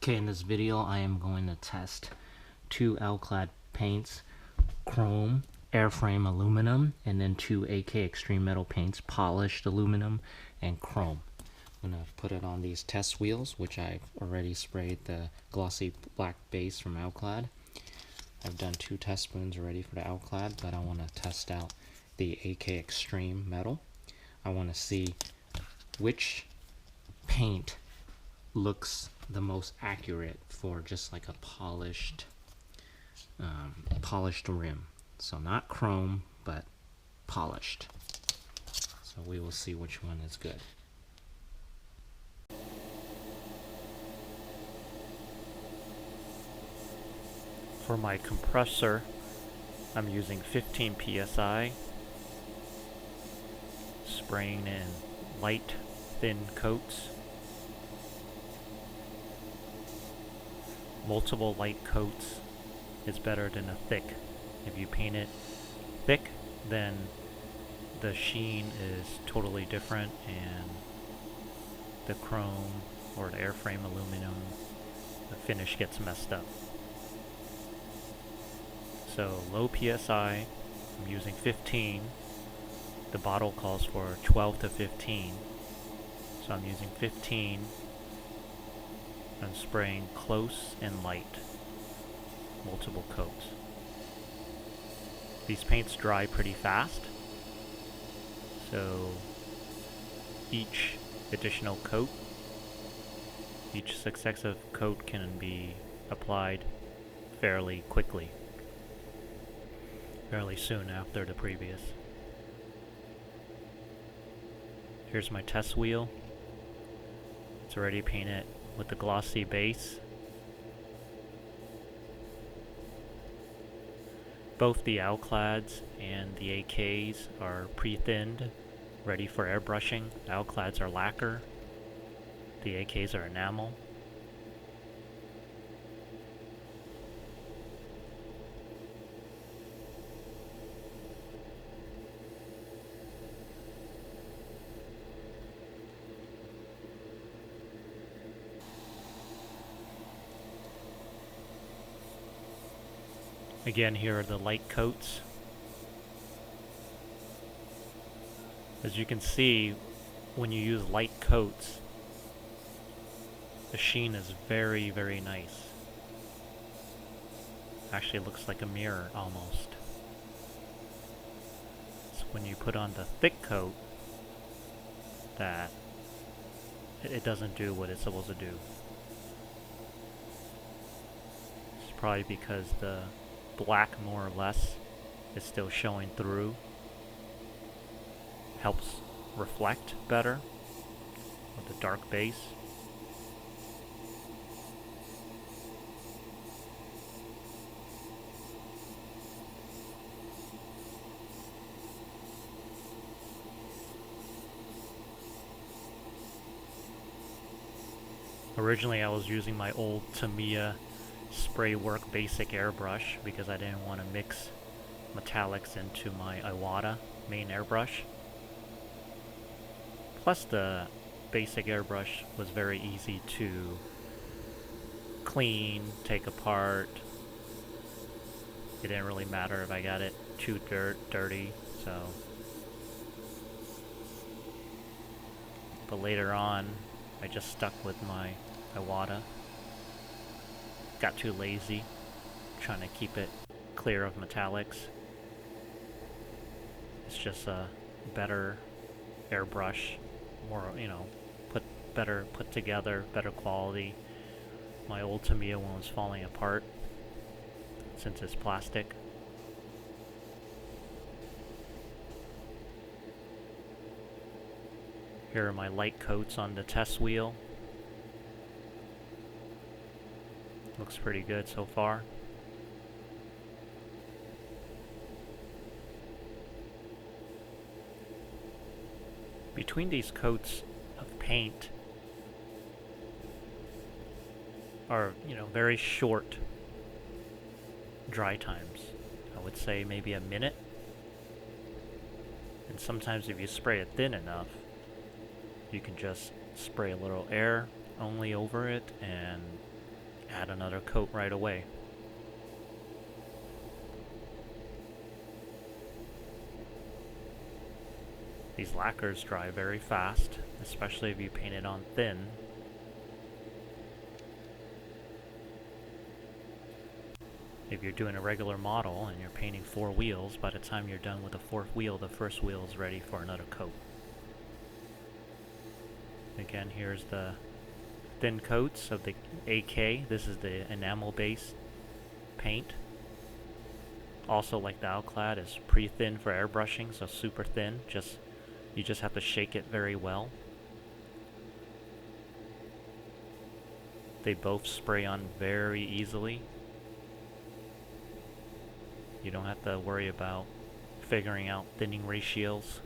Okay, in this video I am going to test two Alclad paints, chrome, airframe aluminum, and then two AK Extreme metal paints, polished aluminum and chrome. I'm going to put it on these test wheels, which I've already sprayed the glossy black base from Alclad. I've done 2 test spoons already for the Alclad, but I want to test out the AK Extreme metal. I want to see which paint looks the most accurate for just like a polished rim. So not chrome, but polished. So we will see which one is good. For my compressor, I'm using 15 psi, spraying in light, thin coats. Multiple light coats is better than a thick. If you paint it thick, then the sheen is totally different, and the chrome or the airframe aluminum, the finish gets messed up. So low PSI, I'm using 15. The bottle calls for 12 to 15. So I'm using 15. I'm spraying close and light, multiple coats. These paints dry pretty fast, so each additional coat, each successive coat can be applied fairly quickly, fairly soon after the previous. Here's my test wheel. It's already painted with the glossy base. Both the Alclads and the AKs are pre-thinned, ready for airbrushing. The Alclads are lacquer, the AKs are enamel. Again, here are the light coats. As you can see, when you use light coats, the sheen is very, very nice. Actually, it looks like a mirror almost. So when you put on the thick coat, that it doesn't do what it's supposed to do. It's probably because the black, more or less, is still showing through. Helps reflect better with the dark base. Originally I was using my old Tamiya spray work basic airbrush because I didn't want to mix metallics into my Iwata main airbrush. Plus the basic airbrush was very easy to clean, take apart. It didn't really matter if I got it too dirty, so. But later on, I just stuck with my Iwata. Got too lazy, trying to keep it clear of metallics. It's just a better airbrush, more, put together, better quality. My old Tamiya one was falling apart since it's plastic. Here are my light coats on the test wheel. Looks pretty good so far. Between these coats of paint are, very short dry times. I would say maybe a minute. And sometimes if you spray it thin enough, you can just spray a little air only over it, and add another coat right away. These lacquers dry very fast, especially if you paint it on thin. If you're doing a regular model and you're painting 4 wheels, by the time you're done with the 4th wheel, the first wheel is ready for another coat. Again, here's the thin coats of the AK. This is the enamel based paint. Also, like the Alclad, is pretty thin for airbrushing, so super thin. You just have to shake it very well. They both spray on very easily. You don't have to worry about figuring out thinning ratios.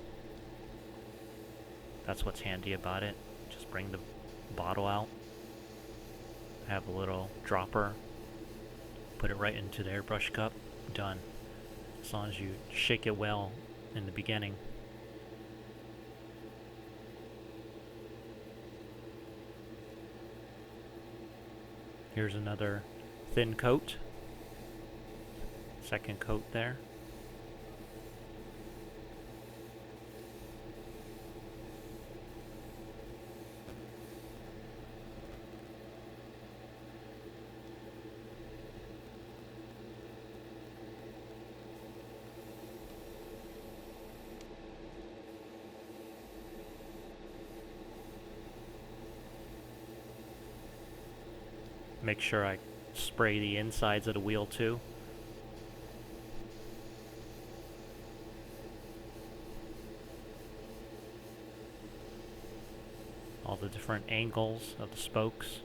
That's what's handy about it. Just bring the bottle out, have a little dropper, put it right into the airbrush cup, done. As long as you shake it well in the beginning. Here's another thin coat. Second coat there. Make sure I spray the insides of the wheel too. All the different angles of the spokes.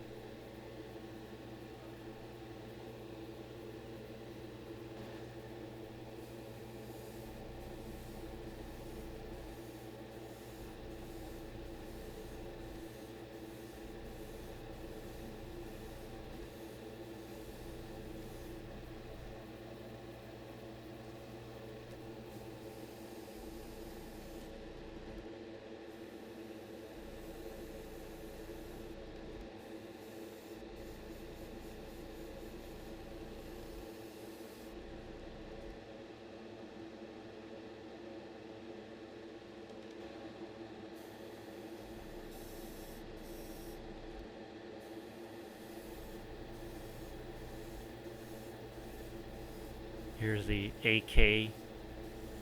Here's the AK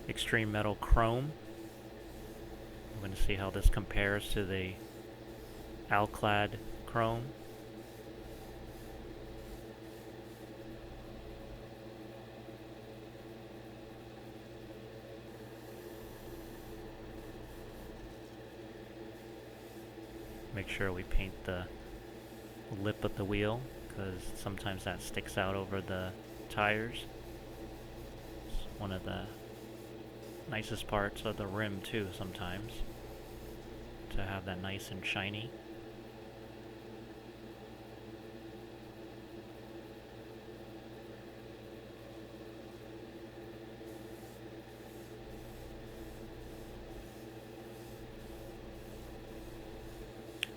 Xtreme Metal Chrome. I'm going to see how this compares to the Alclad Chrome. Make sure we paint the lip of the wheel, because sometimes that sticks out over the tires. One of the nicest parts of the rim too sometimes, to have that nice and shiny.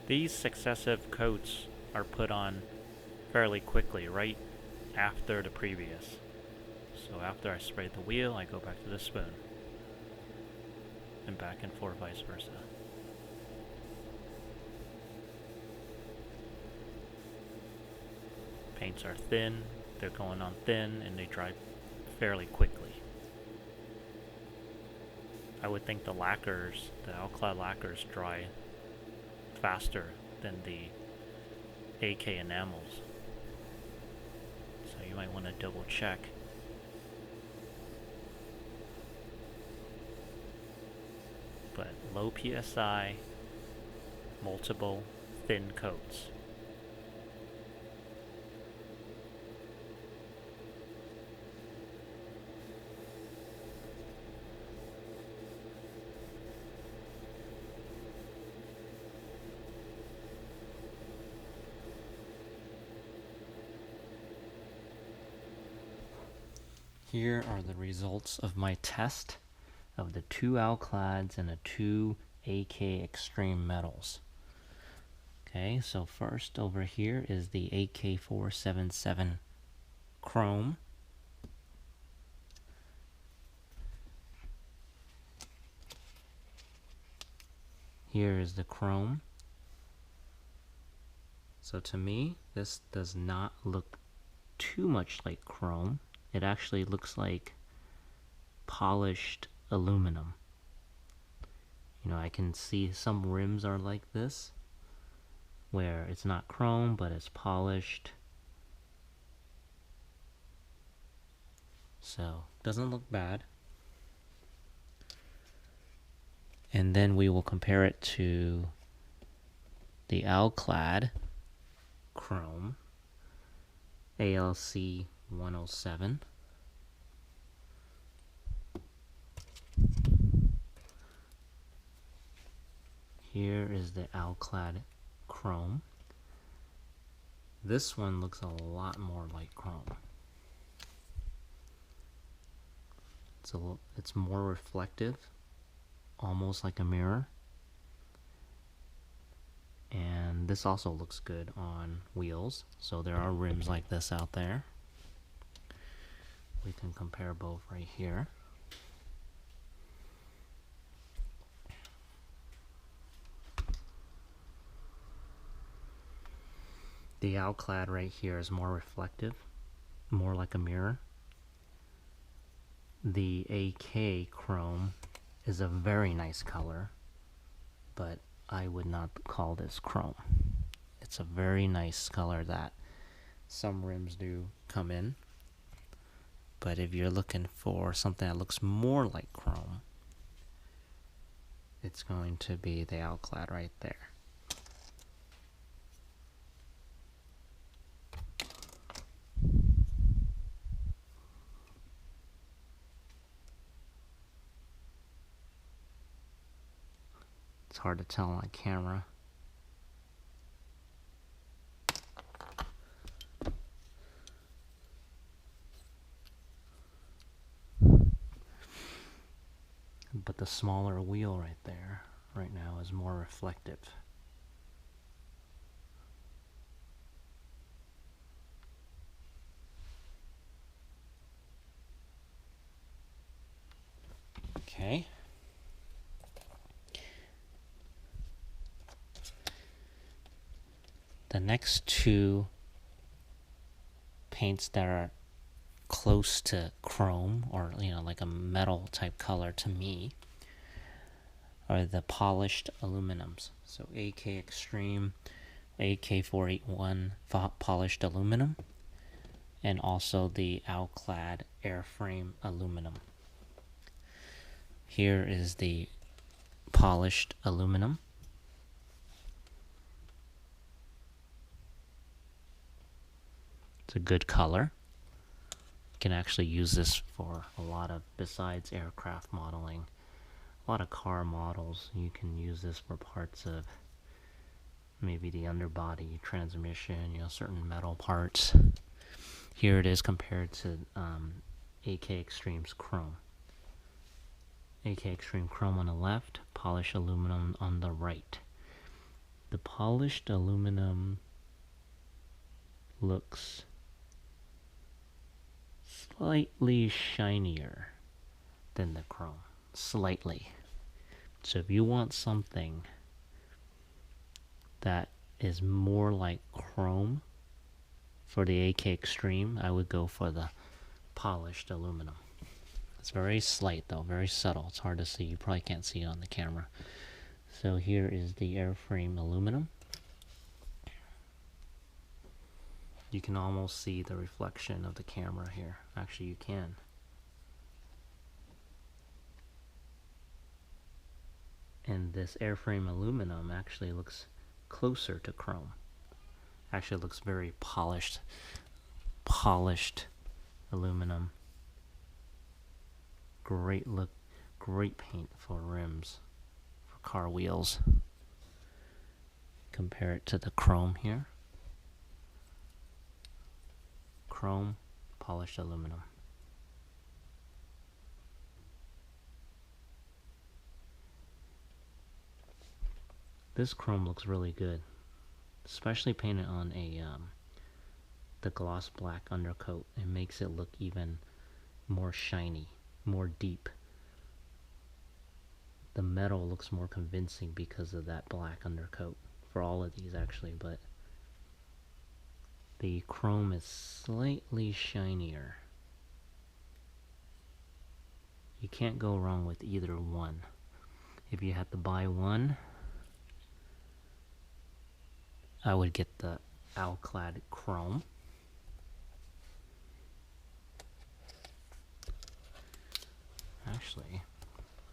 These successive coats are put on fairly quickly, right after the previous. So after I sprayed the wheel, I go back to the spoon. And back and forth, vice versa. Paints are thin, they're going on thin, and they dry fairly quickly. I would think the lacquers, the Alclad lacquers, dry faster than the AK enamels. So you might want to double check. But low PSI, multiple thin coats. Here are the results of my test of the 2 Alclads and the 2 AK Xtreme metals. Okay, so first over here is the AK477 Chrome. Here is the chrome. So to me, this does not look too much like chrome. It actually looks like polished aluminum. You know, I can see some rims are like this, where it's not chrome, but it's polished. So, doesn't look bad. And then we will compare it to the Alclad Chrome ALC 107. Here is the Alclad Chrome. This one looks a lot more like chrome. It's more reflective, almost like a mirror. And this also looks good on wheels. So there are rims like this out there. We can compare both right here. The Alclad right here is more reflective, more like a mirror. The AK Chrome is a very nice color, but I would not call this chrome. It's a very nice color that some rims do come in. But if you're looking for something that looks more like chrome, it's going to be the Alclad right there. It's hard to tell on camera. But the smaller wheel right there, right now, is more reflective. Okay. The next two paints that are close to chrome, or like a metal type color to me, are the polished aluminums. So AK Xtreme, AK481 polished aluminum, and also the Alclad airframe aluminum. Here is the polished aluminum. It's a good color. You can actually use this for a lot of, besides aircraft modeling, a lot of car models. You can use this for parts of maybe the underbody, transmission, certain metal parts. Here it is compared to AK Xtreme's chrome. AK Xtreme chrome on the left, polished aluminum on the right. The polished aluminum looks slightly shinier than the chrome. Slightly. So if you want something that is more like chrome for the AK Xtreme, I would go for the polished aluminum. It's very slight though, very subtle. It's hard to see. You probably can't see it on the camera. So here is the airframe aluminum. You can almost see the reflection of the camera here. Actually, you can. And this airframe aluminum actually looks closer to chrome. Actually looks very polished. Polished aluminum. Great look, great paint for rims, for car wheels. Compare it to the chrome here. Chrome, polished aluminum. This chrome looks really good. especially painted on the gloss black undercoat. It makes it look even more shiny, more deep. The metal looks more convincing because of that black undercoat for all of these actually, but the chrome is slightly shinier. You can't go wrong with either one. If you had to buy one, I would get the Alclad Chrome. Actually,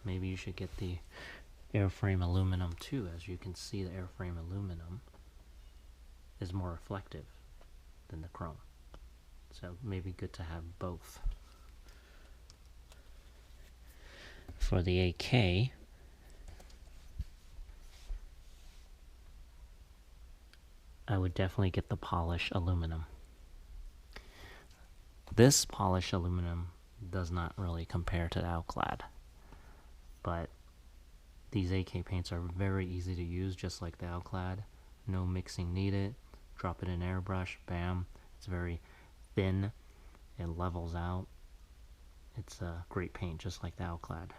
maybe you should get the airframe aluminum too. As you can see, the airframe aluminum is more reflective than the chrome. So maybe good to have both. For the AK, I would definitely get the polished aluminum. This polished aluminum does not really compare to the Alclad, but these AK paints are very easy to use, just like the Alclad. No mixing needed. Drop it in Airbrush, bam. It's very thin. It levels out. It's a great paint, just like the Alclad.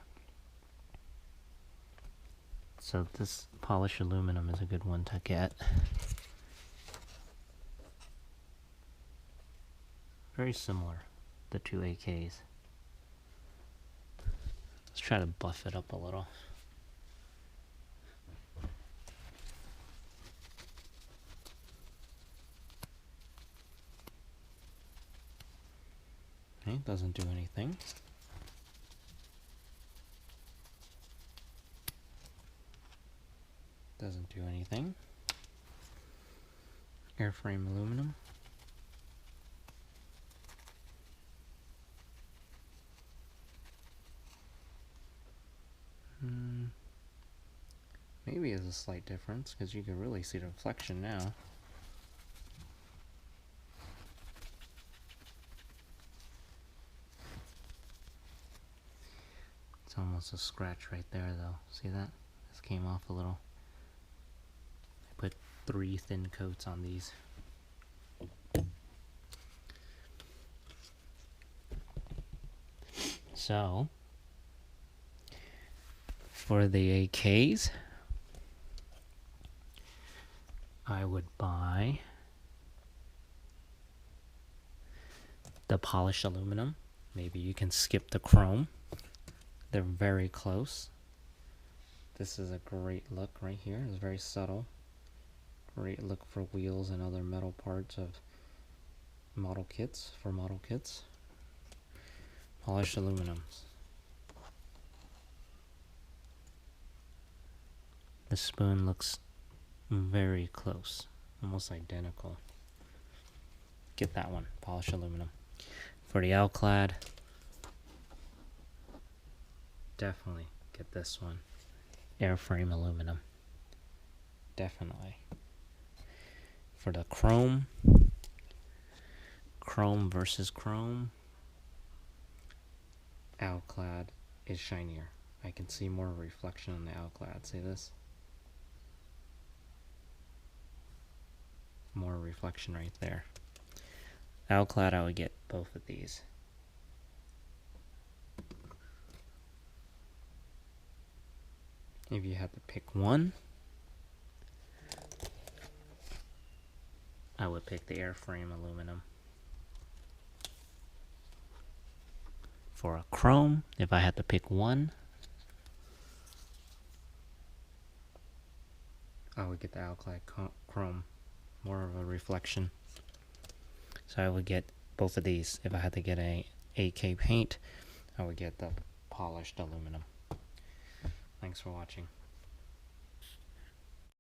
So this polished aluminum is a good one to get. Very similar, the two AKs. Let's try to buff it up a little. Okay, doesn't do anything. Doesn't do anything. Airframe aluminum. Maybe there's a slight difference because you can really see the reflection now. It's almost a scratch right there though. See that? This came off a little. I put 3 thin coats on these. So, for the AKs, I would buy the polished aluminum. Maybe you can skip the chrome. They're very close. This is a great look right here. It's very subtle. Great look for wheels and other metal parts of model kits, Polished aluminums. The spoon looks very close, almost identical. Get that one, polished aluminum. For the Alclad, definitely get this one, airframe aluminum. Definitely. For the chrome versus chrome, Alclad is shinier. I can see more reflection on the Alclad. See this? More reflection right there. Alclad, I would get both of these. If you had to pick one, I would pick the airframe aluminum. For a chrome, if I had to pick one, I would get the Alclad chrome. More of a reflection. So I would get both of these. If I had to get a AK paint, I would get the polished aluminum. Thanks for watching.